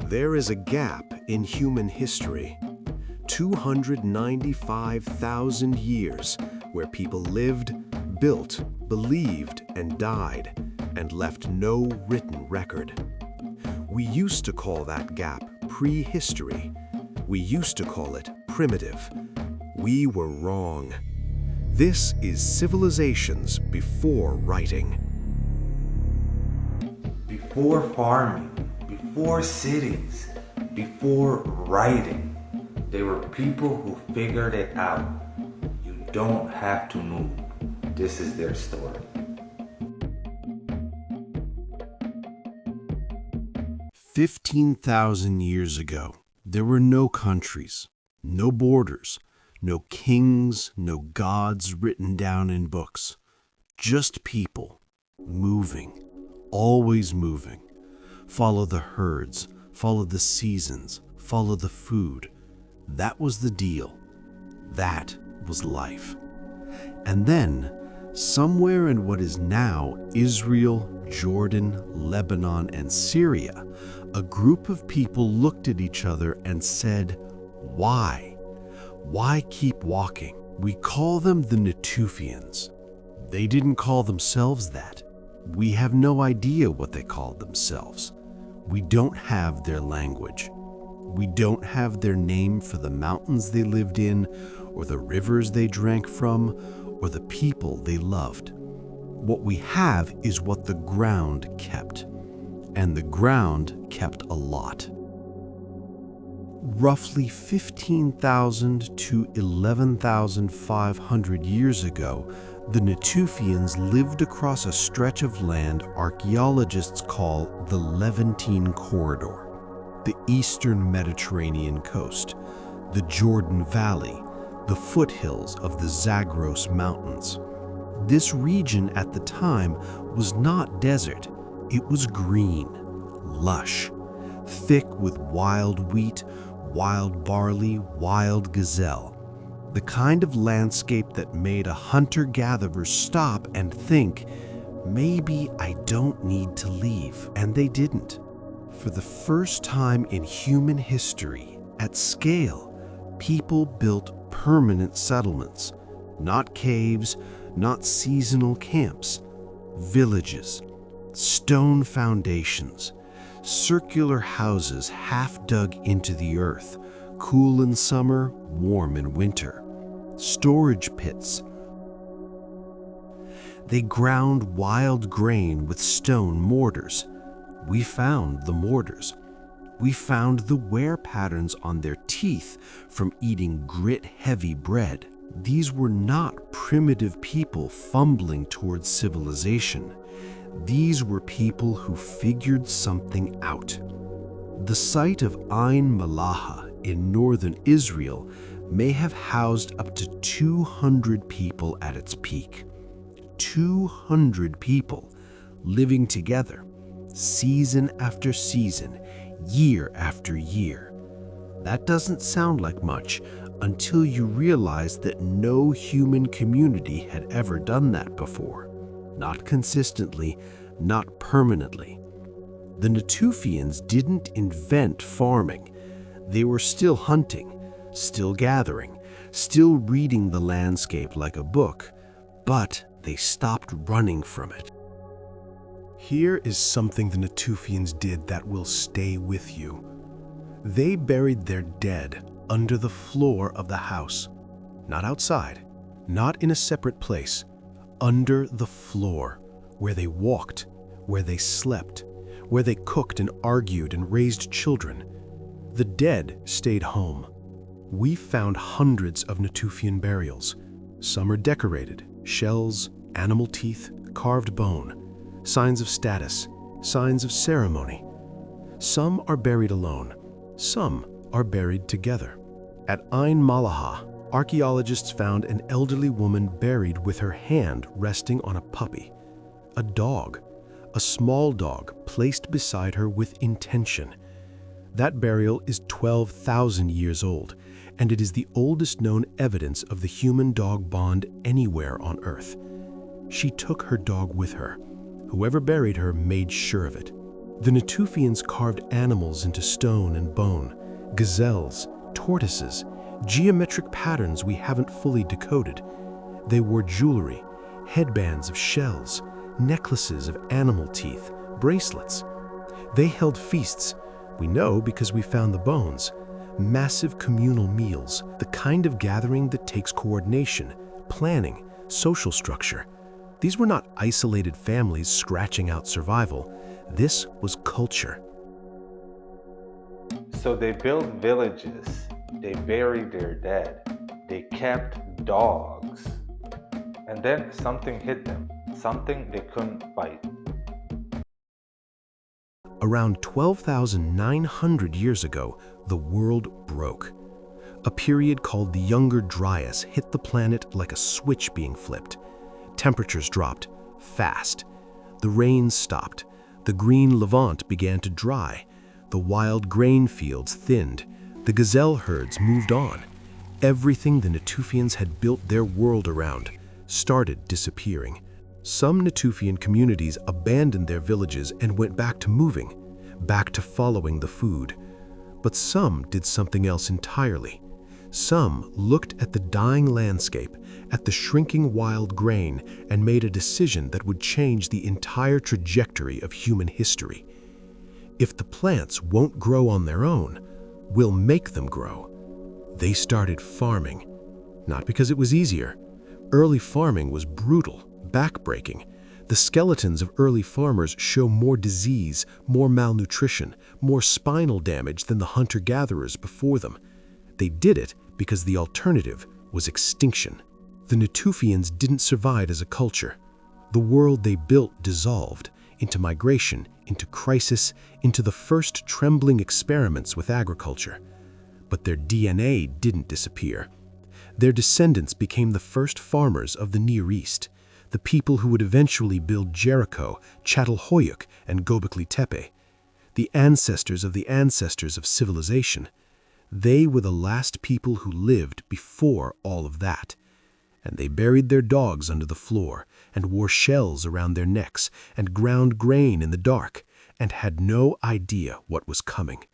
There is a gap in human history. 295,000 years where people lived, built, believed, and died, and left no written record. We used to call that gap prehistory. We used to call it primitive. We were wrong. This is civilizations before writing. Before farming, before cities, before writing, there were people who figured it out. You don't have to move. This is their story. 15,000 years ago, there were no countries, no borders, no kings, no gods written down in books. Just people, moving, always moving. Follow the herds, follow the seasons, follow the food. That was the deal. That was life. And then, somewhere in what is now Israel, Jordan, Lebanon, and Syria, a group of people looked at each other and said, "Why? Why keep walking?" We call them the Natufians. They didn't call themselves that. We have no idea what they called themselves. We don't have their language. We don't have their name for the mountains they lived in, or the rivers they drank from, or the people they loved. What we have is what the ground kept. And the ground kept a lot. Roughly 15,000 to 11,500 years ago, the Natufians lived across a stretch of land archaeologists call the Levantine Corridor, the eastern Mediterranean coast, the Jordan Valley, the foothills of the Zagros Mountains. This region at the time was not desert, it was green, lush, thick with wild wheat, wild barley, wild gazelle. The kind of landscape that made a hunter-gatherer stop and think, maybe I don't need to leave. And they didn't. For the first time in human history, at scale, people built permanent settlements, not caves, not seasonal camps, villages, stone foundations, circular houses half dug into the earth, cool in summer, warm in winter, storage pits. They ground wild grain with stone mortars. We found the mortars. We found the wear patterns on their teeth from eating grit-heavy bread. These were not primitive people fumbling towards civilization. These were people who figured something out. The site of Ain Malaha in northern Israel may have housed up to 200 people at its peak. 200 people living together, season after season, year after year. That doesn't sound like much until you realize that no human community had ever done that before. Not consistently, not permanently. The Natufians didn't invent farming. They were still hunting, still gathering, still reading the landscape like a book, but they stopped running from it. Here is something the Natufians did that will stay with you. They buried their dead under the floor of the house, not outside, not in a separate place, under the floor, where they walked, where they slept, where they cooked and argued and raised children. The dead stayed home. We found hundreds of Natufian burials. Some are decorated, shells, animal teeth, carved bone, signs of status, signs of ceremony. Some are buried alone. Some are buried together. At Ain Malaha, archaeologists found an elderly woman buried with her hand resting on a puppy. A dog, a small dog placed beside her with intention. That burial is 12,000 years old, and it is the oldest known evidence of the human-dog bond anywhere on Earth. She took her dog with her. Whoever buried her made sure of it. The Natufians carved animals into stone and bone, gazelles, tortoises, geometric patterns we haven't fully decoded. They wore jewelry, headbands of shells, necklaces of animal teeth, bracelets. They held feasts. We know because we found the bones. Massive communal meals, the kind of gathering that takes coordination, planning, social structure. These were not isolated families scratching out survival. This was culture. So they built villages, they buried their dead, they kept dogs. And then something hit them, something they couldn't fight. Around 12,900 years ago, the world broke. A period called the Younger Dryas hit the planet like a switch being flipped. Temperatures dropped fast. The rains stopped. The green Levant began to dry. The wild grain fields thinned. The gazelle herds moved on. Everything the Natufians had built their world around started disappearing. Some Natufian communities abandoned their villages and went back to moving, back to following the food. But some did something else entirely. Some looked at the dying landscape, at the shrinking wild grain, and made a decision that would change the entire trajectory of human history. If the plants won't grow on their own, we'll make them grow. They started farming, not because it was easier. Early farming was brutal, backbreaking. The skeletons of early farmers show more disease, more malnutrition, more spinal damage than the hunter-gatherers before them. They did it because the alternative was extinction. The Natufians didn't survive as a culture. The world they built dissolved into migration, into crisis, into the first trembling experiments with agriculture. But their DNA didn't disappear. Their descendants became the first farmers of the Near East, the people who would eventually build Jericho, Çatalhöyük, and Göbekli Tepe, the ancestors of civilization. They were the last people who lived before all of that. And they buried their dogs under the floor, and wore shells around their necks, and ground grain in the dark, and had no idea what was coming.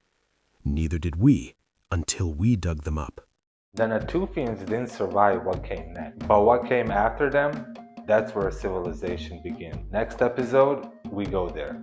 Neither did we, until we dug them up. The Natufians didn't survive what came next, but what came after them, that's where civilization began. Next episode, we go there.